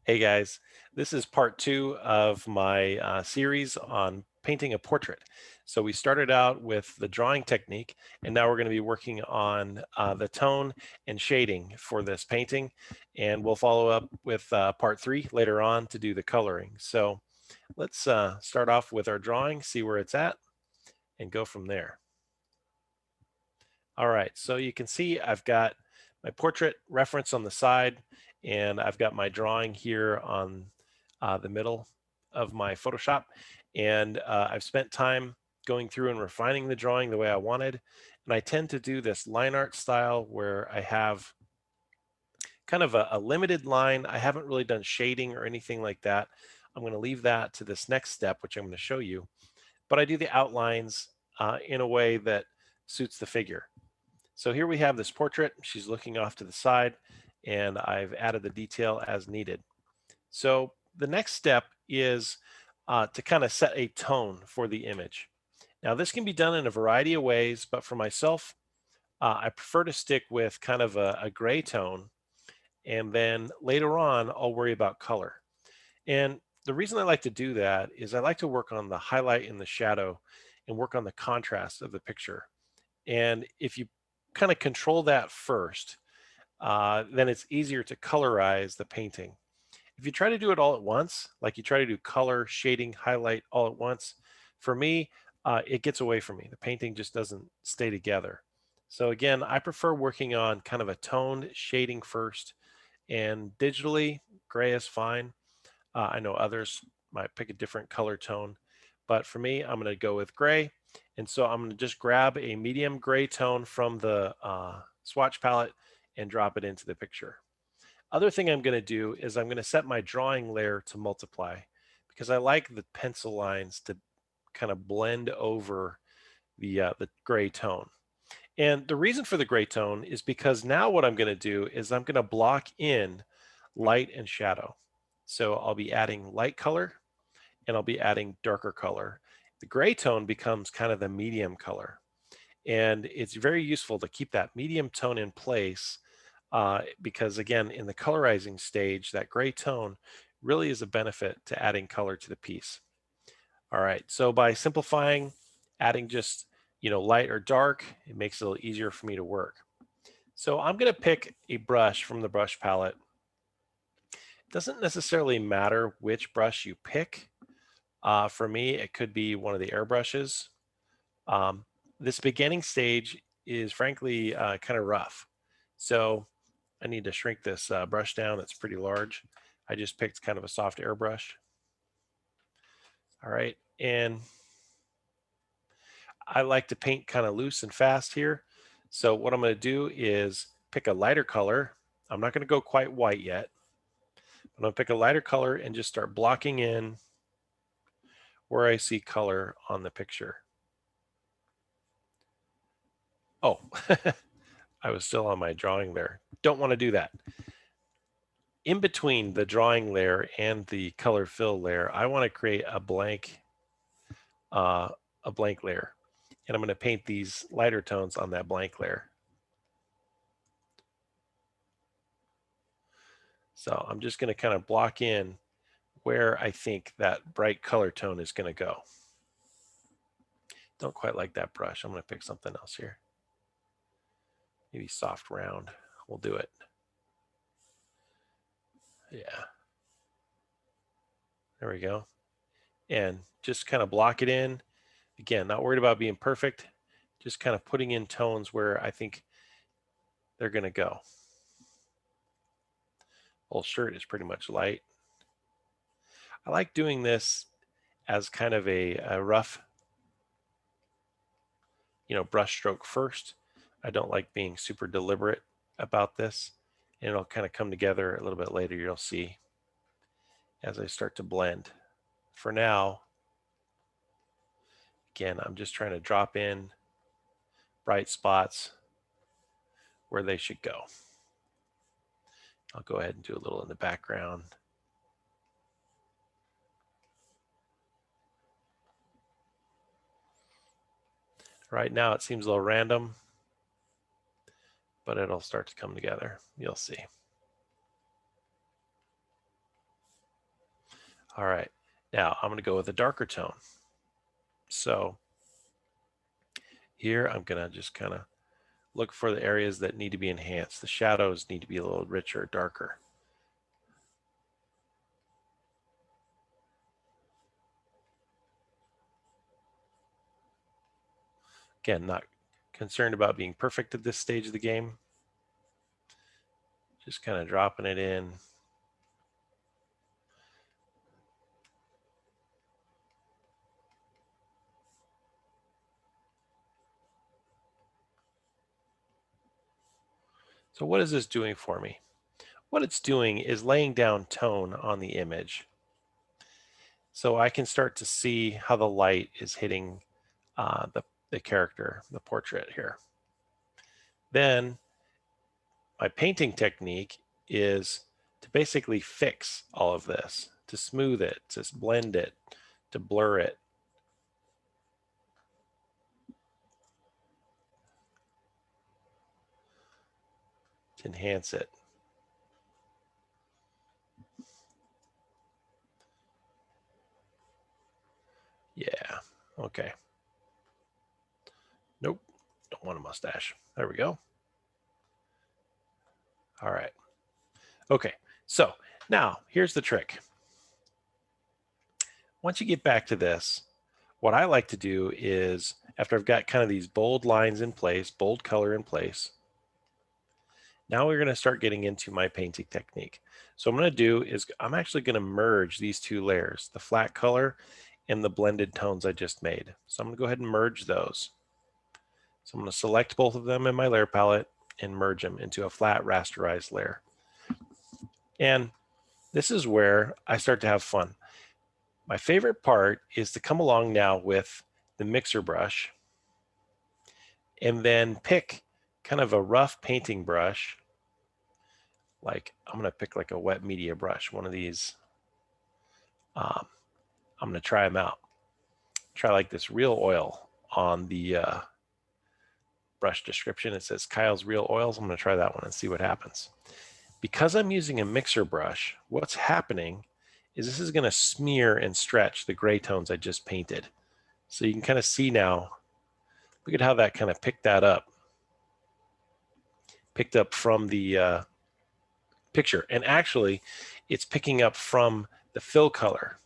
Hey guys, this is part two of my series on painting a portrait. So we started out with the drawing technique, and now we're going to be working on the tone and shading for this painting. And we'll follow up with part three later on to do the coloring. So let's start off with our drawing, see where it's at, and go from there. All right, so you can see I've got my portrait reference on the side, and I've got my drawing here on the middle of my Photoshop. And I've spent time going through and refining the drawing the way I wanted. And I tend to do this line art style where I have kind of a limited line. I haven't really done shading or anything like that. I'm going to leave that to this next step, which I'm going to show you. But I do the outlines in a way that suits the figure. So here we have this portrait. She's looking off to the side, and I've added the detail as needed. So the next step is to kind of set a tone for the image. Now, this can be done in a variety of ways, but for myself, I prefer to stick with kind of a gray tone, and then later on, I'll worry about color. And the reason I like to do that is I like to work on the highlight and the shadow and work on the contrast of the picture. And if you kind of control that first, then it's easier to colorize the painting. If you try to do it all at once, like you try to do color, shading, highlight all at once, for me, it gets away from me. The painting just doesn't stay together. So again, I prefer working on kind of a toned shading first, and digitally, gray is fine. I know others might pick a different color tone, but for me, I'm going to go with gray. And so I'm going to just grab a medium gray tone from the swatch palette and drop it into the picture. Other thing I'm going to do is I'm going to set my drawing layer to multiply because I like the pencil lines to kind of blend over the gray tone. And the reason for the gray tone is because now what I'm going to do is I'm going to block in light and shadow. So I'll be adding light color and I'll be adding darker color. The gray tone becomes kind of the medium color. And it's very useful to keep that medium tone in place because, again, in the colorizing stage, that gray tone really is a benefit to adding color to the piece. All right, so by simplifying, adding just light or dark, it makes it a little easier for me to work. So I'm going to pick a brush from the brush palette. It doesn't necessarily matter which brush you pick. For me, it could be one of the airbrushes. Um, this beginning stage is frankly kind of rough. So I need to shrink this brush down. It's pretty large. I just picked kind of a soft airbrush. All right. And I like to paint kind of loose and fast here. So what I'm going to do is pick a lighter color. I'm not going to go quite white yet. I'm going to pick a lighter color and just start blocking in where I see color on the picture. Oh, I was still on my drawing there. Don't want to do that. In between the drawing layer and the color fill layer, I want to create uh, a blank layer. And I'm going to paint these lighter tones on that blank layer. So I'm just going to kind of block in where I think that bright color tone is going to go. Don't quite like that brush. I'm going to pick something else here. Maybe soft round. We'll do it. Yeah. There we go. And just kind of block it in. Again, not worried about being perfect. Just kind of putting in tones where I think they're going to go. Whole shirt is pretty much light. I like doing this as kind of a rough, brush stroke first. I don't like being super deliberate about this, and it'll kind of come together a little bit later. You'll see as I start to blend. For now, again, I'm just trying to drop in bright spots where they should go. I'll go ahead and do a little in the background. Right now it seems a little random, but it'll start to come together. You'll see. All right, now I'm going to go with a darker tone. So here I'm going to just kind of look for the areas that need to be enhanced. The shadows need to be a little richer, darker. Again, not concerned about being perfect at this stage of the game. Just kind of dropping it in. So what is this doing for me? What it's doing is laying down tone on the image. So I can start to see how the light is hitting the character, the portrait here. Then my painting technique is to basically fix all of this, to smooth it, to blend it, to blur it. To enhance it. Yeah, okay. Nope, don't want a mustache. There we go. All right. Okay, so now here's the trick. Once you get back to this, what I like to do is, after I've got kind of these bold lines in place, bold color in place, now we're going to start getting into my painting technique. So what I'm going to do is I'm actually going to merge these two layers, the flat color and the blended tones I just made. So I'm going to go ahead and merge those. So I'm going to select both of them in my layer palette and merge them into a flat rasterized layer. And this is where I start to have fun. My favorite part is to come along now with the mixer brush and then pick kind of a rough painting brush. Like I'm going to pick like a wet media brush, one of these. I'm going to try them out. Try like this real oil on the brush description. It says Kyle's Real Oils. I'm going to try that one and see what happens. Because I'm using a mixer brush, what's happening is this is going to smear and stretch the gray tones I just painted. So you can kind of see now, look at how that kind of picked that up. Picked up from the picture. And actually, it's picking up from the fill color.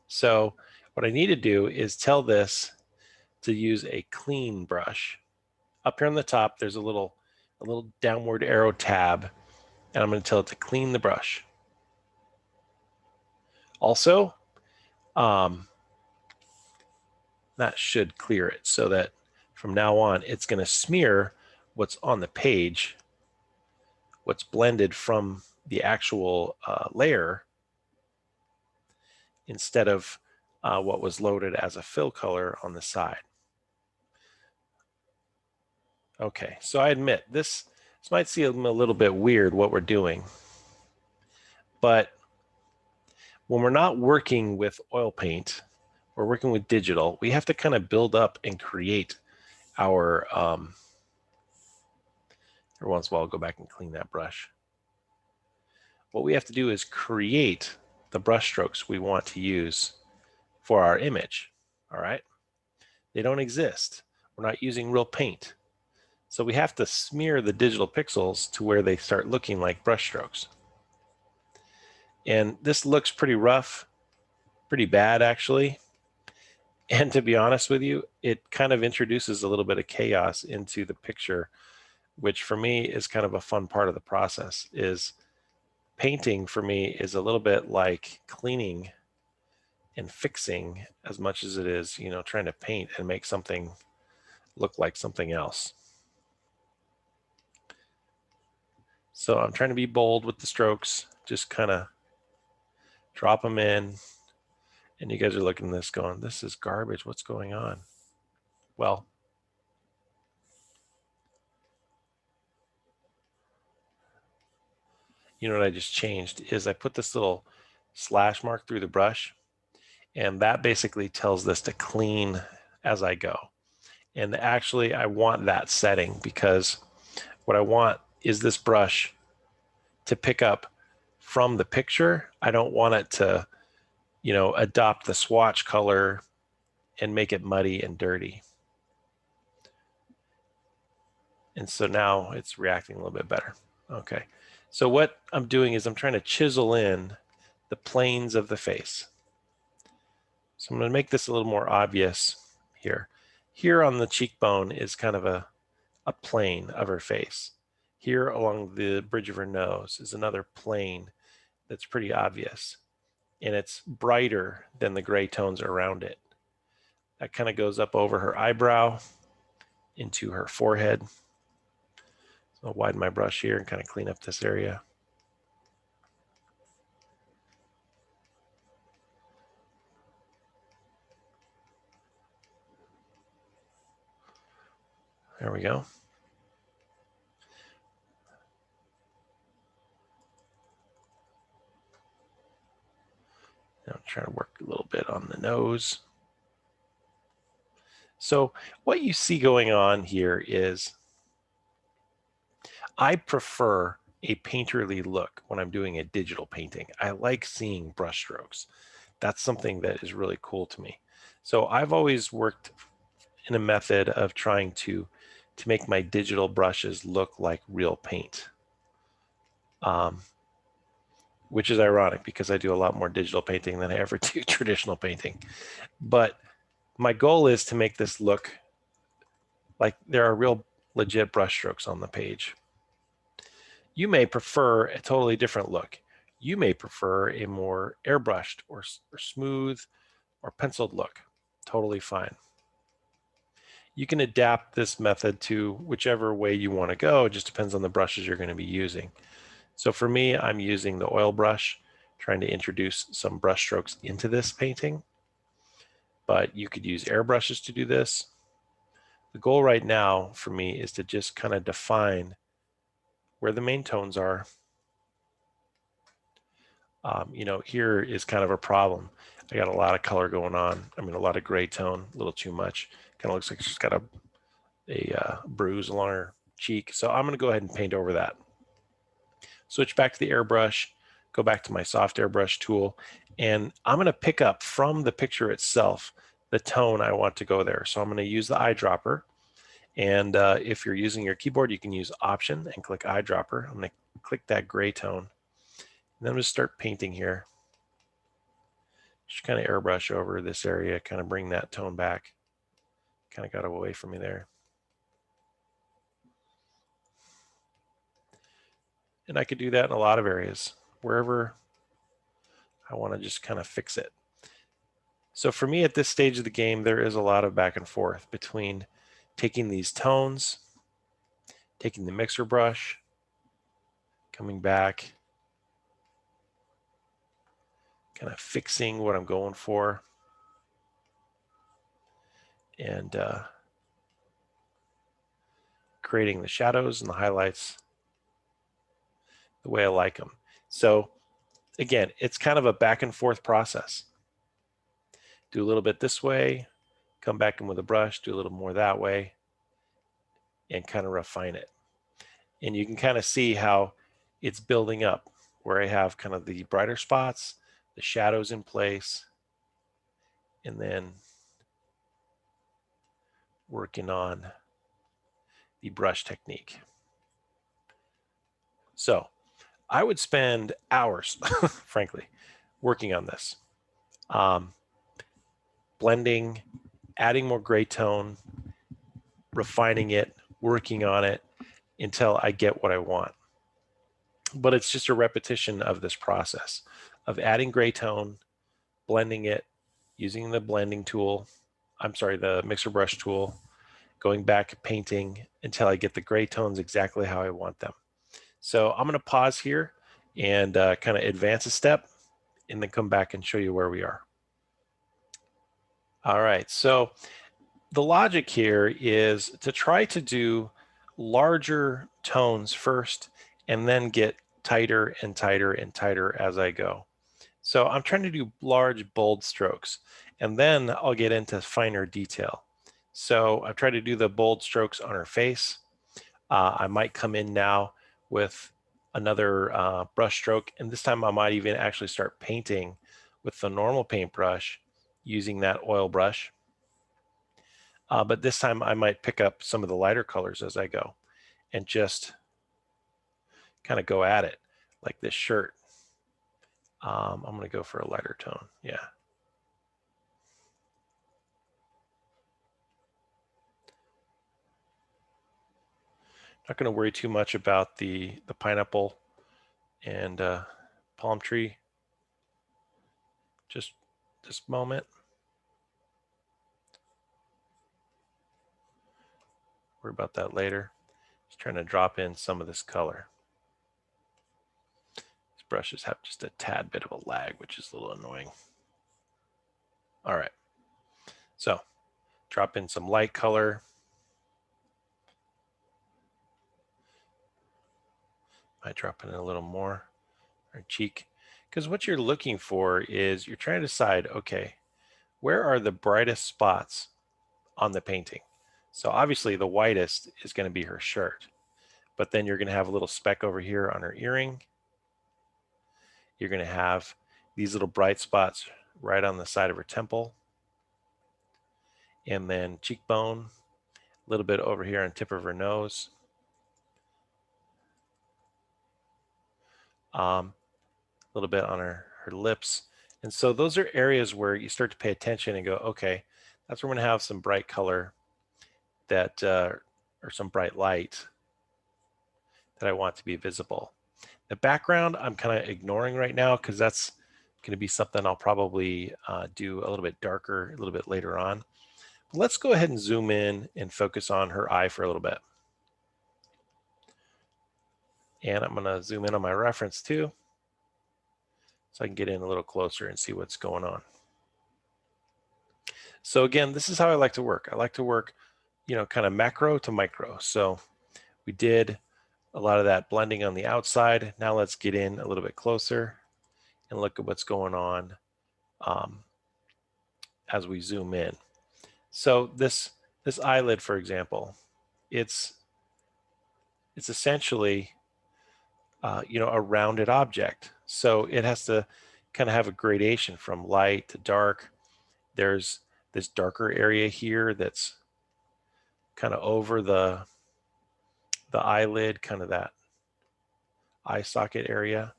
So what I need to do is tell this to use a clean brush. Up here on the top, there's a little downward arrow tab, and I'm going to tell it to clean the brush. Also, that should clear it so that from now on, it's going to smear what's on the page, what's blended from the actual layer, instead of what was loaded as a fill color on the side. Okay, so I admit this might seem a little bit weird what we're doing, but when we're not working with oil paint, we're working with digital, we have to kind of build up and create our, every once in a while I'll go back and clean that brush. What we have to do is create the brush strokes we want to use for our image, all right? They don't exist. We're not using real paint. So we have to smear the digital pixels to where they start looking like brush strokes. And this looks pretty rough, pretty bad actually. And to be honest with you, it kind of introduces a little bit of chaos into the picture, which for me is kind of a fun part of the process. Is painting for me is a little bit like cleaning and fixing as much as it is, you know, trying to paint and make something look like something else. So I'm trying to be bold with the strokes, just kind of drop them in. And you guys are looking at this going, this is garbage. What's going on? Well, you know what I just changed is I put this little slash mark through the brush, and that basically tells this to clean as I go. And actually I want that setting because what I want is this brush to pick up from the picture. I don't want it to adopt the swatch color and make it muddy and dirty. And so now it's reacting a little bit better. Okay, so what I'm doing is I'm trying to chisel in the planes of the face. So I'm going to make this a little more obvious here. Here on the cheekbone is kind of a plane of her face. Here along the bridge of her nose is another plane that's pretty obvious, and it's brighter than the gray tones around it. That kind of goes up over her eyebrow into her forehead. So I'll widen my brush here and kind of clean up this area. There we go. Now I'm trying to work a little bit on the nose. So what you see going on here is I prefer a painterly look when I'm doing a digital painting. I like seeing brushstrokes. That's something that is really cool to me. So I've always worked in a method of trying to make my digital brushes look like real paint, which is ironic because I do a lot more digital painting than I ever do traditional painting. But my goal is to make this look like there are real legit brushstrokes on the page. You may prefer a totally different look. You may prefer a more airbrushed or smooth or penciled look. Totally fine. You can adapt this method to whichever way you want to go. It just depends on the brushes you're going to be using. So for me, I'm using the oil brush, trying to introduce some brush strokes into this painting. But you could use airbrushes to do this. The goal right now for me is to just kind of define where the main tones are. Here is kind of a problem. I got a lot of color going on. I mean, a lot of gray tone, a little too much. Kind of looks like she's got a bruise along her cheek. So I'm going to go ahead and paint over that. Switch back to the airbrush, go back to my soft airbrush tool, and I'm going to pick up from the picture itself the tone I want to go there. So I'm going to use the eyedropper. And if you're using your keyboard, you can use Option and click eyedropper. I'm going to click that gray tone. And then I'm going to start painting here. Just kind of airbrush over this area, kind of bring that tone back. Kind of got away from me there. And I could do that in a lot of areas, wherever I want to just kind of fix it. So for me at this stage of the game, there is a lot of back and forth between taking these tones, taking the mixer brush, coming back, kind of fixing what I'm going for, and creating the shadows and the highlights the way I like them. So again, it's kind of a back and forth process. Do a little bit this way, come back in with a brush, do a little more that way, and kind of refine it. And you can kind of see how it's building up, where I have kind of the brighter spots, the shadows in place, and then working on the brush technique. So I would spend hours, frankly, working on this. Blending, adding more gray tone, refining it, working on it until I get what I want. But it's just a repetition of this process of adding gray tone, blending it, using the blending tool, the mixer brush tool, going back painting until I get the gray tones exactly how I want them. So I'm going to pause here and kind of advance a step and then come back and show you where we are. All right, so the logic here is to try to do larger tones first and then get tighter and tighter and tighter as I go. So I'm trying to do large, bold strokes, and then I'll get into finer detail. So I've tried to do the bold strokes on her face. I might come in now with another brush stroke, and this time I might even actually start painting with the normal paintbrush using that oil brush. But this time I might pick up some of the lighter colors as I go and just kind of go at it, like this shirt. I'm going to go for a lighter tone. Yeah. Not going to worry too much about the pineapple and palm tree. Just this moment. Worry about that later. Just trying to drop in some of this color. These brushes have just a tad bit of a lag, which is a little annoying. All right. So drop in some light color. Might drop in a little more, or cheek. Because what you're looking for is you're trying to decide, okay, where are the brightest spots on the painting? So obviously the whitest is going to be her shirt, but then you're going to have a little speck over here on her earring. You're going to have these little bright spots right on the side of her temple, and then cheekbone, a little bit over here on tip of her nose. A little bit on her lips. And so those are areas where you start to pay attention and go, okay, that's where we're going to have some bright color that, or some bright light that I want to be visible. The background I'm kind of ignoring right now because that's going to be something I'll probably do a little bit darker a little bit later on. But let's go ahead and zoom in and focus on her eye for a little bit. And I'm going to zoom in on my reference too, so I can get in a little closer and see what's going on. So again, this is how I like to work. I like to work, kind of macro to micro. So we did a lot of that blending on the outside. Now let's get in a little bit closer and look at what's going on as we zoom in. So this eyelid, for example, it's essentially a rounded object. So it has to kind of have a gradation from light to dark. There's this darker area here that's kind of over the eyelid, kind of that eye socket area,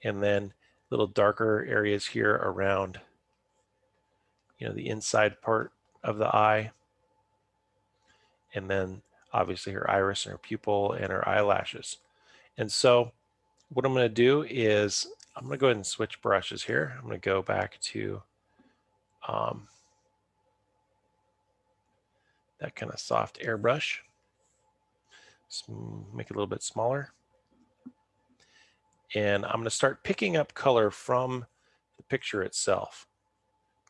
and then little darker areas here around the inside part of the eye, and then obviously her iris and her pupil and her eyelashes. And so what I'm going to do is I'm going to go ahead and switch brushes here. I'm going to go back to that kind of soft airbrush. Make it a little bit smaller. And I'm going to start picking up color from the picture itself,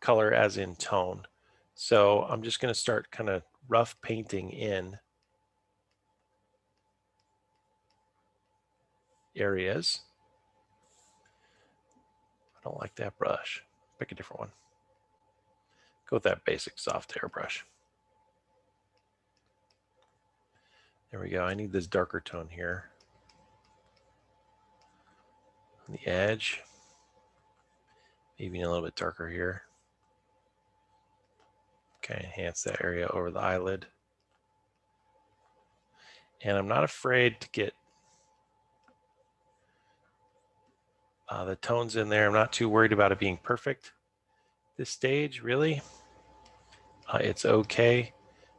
color as in tone. So I'm just going to start kind of rough painting in areas. I don't like that brush. Pick a different one. Go with that basic soft airbrush. There we go. I need this darker tone here on the edge. Maybe a little bit darker here. Okay, enhance that area over the eyelid. And I'm not afraid to get the tones in there. I'm not too worried about it being perfect. This stage, really, it's okay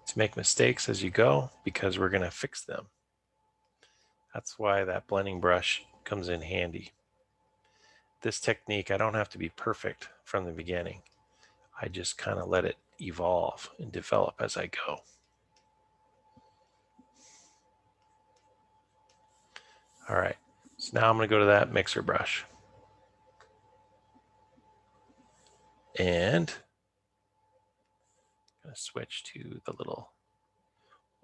to make mistakes as you go because we're going to fix them. That's why that blending brush comes in handy. This technique, I don't have to be perfect from the beginning. I just kind of let it evolve and develop as I go. All right, so now I'm going to go to that mixer brush. And I'm going to switch to the little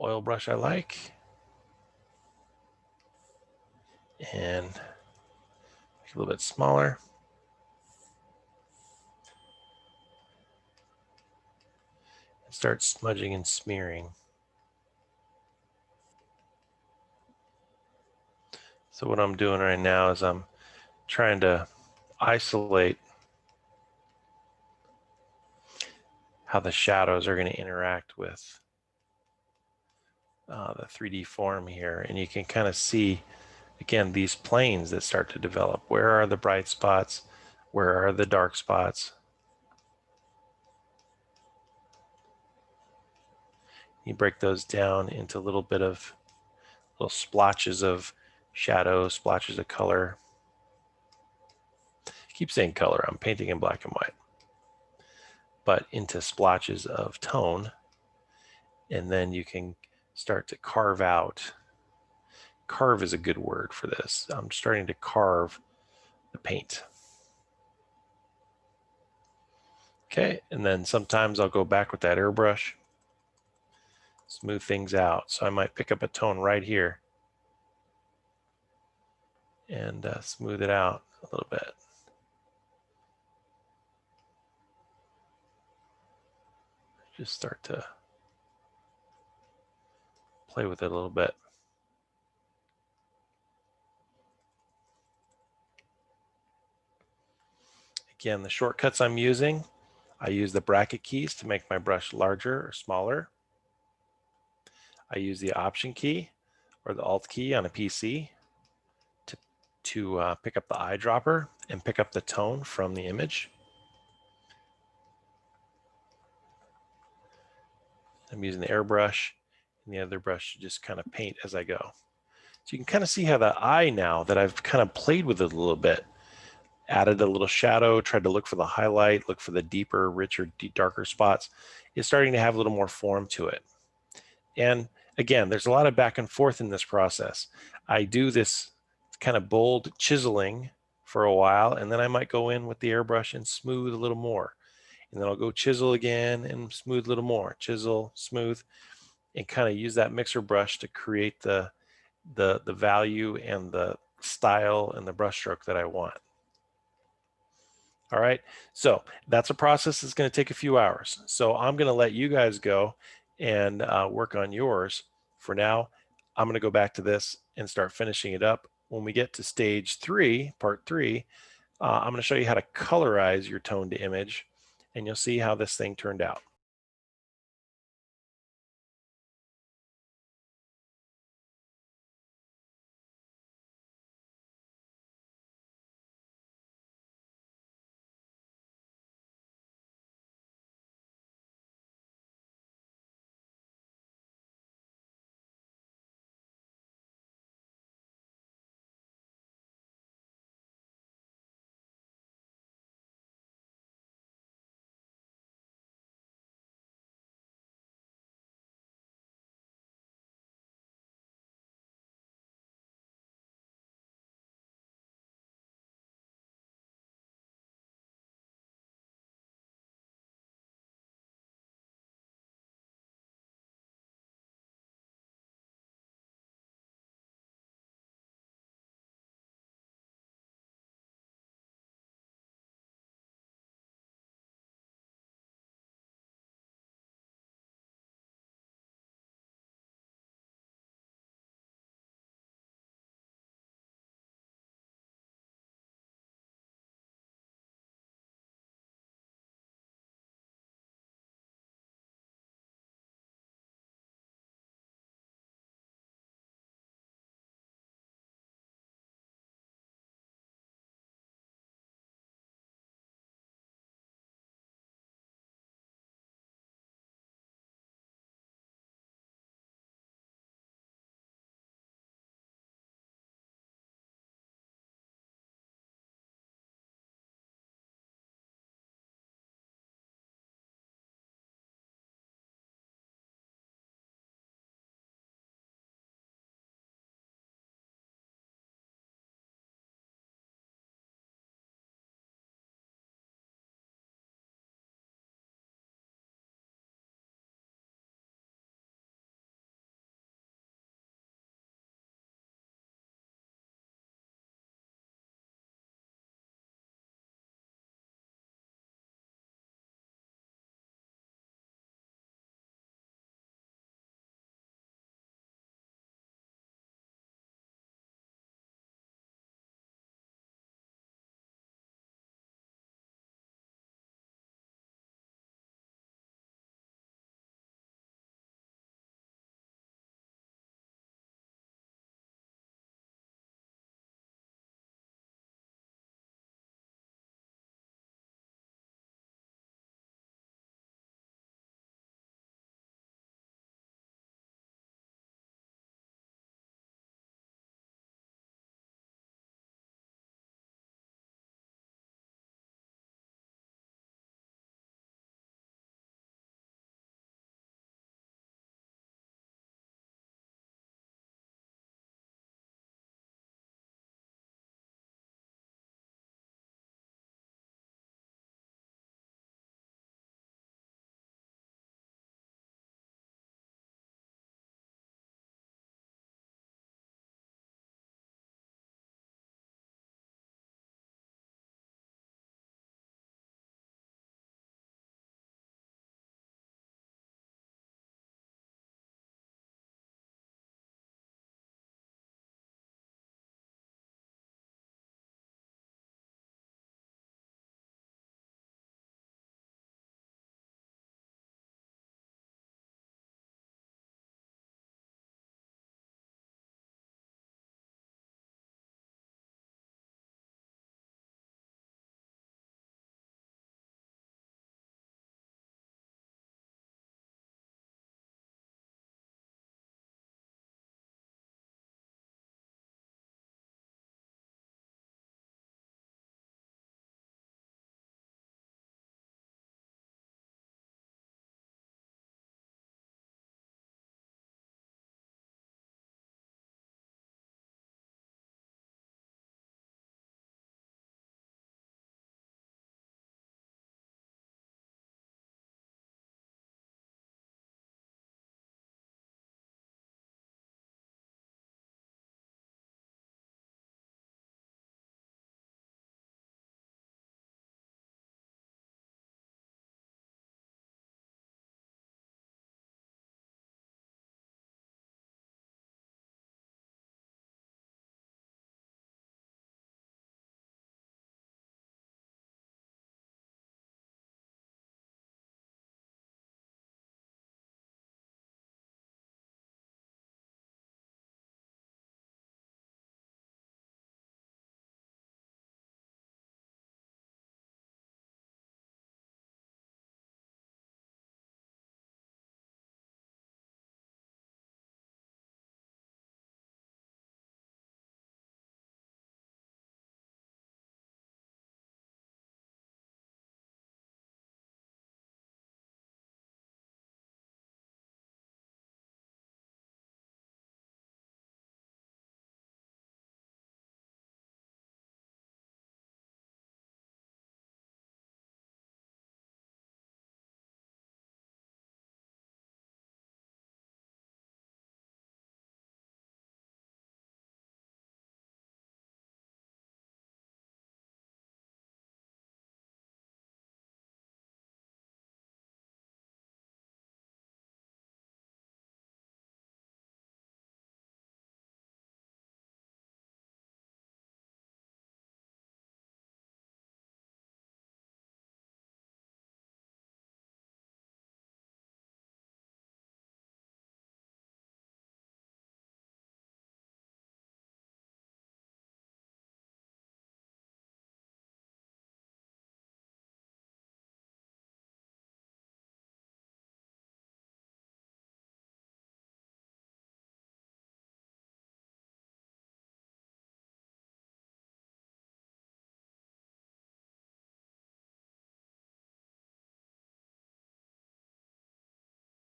oil brush I like. And make it a little bit smaller. And start smudging and smearing. So what I'm doing right now is I'm trying to isolate how the shadows are going to interact with the 3D form here. And you can kind of see, again, these planes that start to develop. Where are the bright spots? Where are the dark spots? You break those down into a little bit of little splotches of shadow, splotches of color. I keep saying color, I'm painting in black and white, but into splotches of tone. And then you can start to carve out. Carve is a good word for this. I'm starting to carve the paint. Okay, and then sometimes I'll go back with that airbrush, smooth things out. So I might pick up a tone right here and smooth it out a little bit. Just start to play with it a little bit. Again, the shortcuts I'm using, I use the bracket keys to make my brush larger or smaller. I use the Option key or the Alt key on a PC to pick up the eyedropper and pick up the tone from the image. I'm using the airbrush and the other brush to just kind of paint as I go. So you can kind of see how the eye now that I've kind of played with it a little bit, added a little shadow, tried to look for the highlight, look for the deeper, richer, darker spots, is starting to have a little more form to it. And again, there's a lot of back and forth in this process. I do this kind of bold chiseling for a while, and then I might go in with the airbrush and smooth a little more. And then I'll go chisel again and smooth a little more, chisel, smooth, and kind of use that mixer brush to create the value and the style and the brush stroke that I want. All right, so that's a process that's going to take a few hours. So I'm going to let you guys go and work on yours. For now, I'm going to go back to this and start finishing it up. When we get to stage 3, part 3, I'm going to show you how to colorize your tone to image, and you'll see how this thing turned out.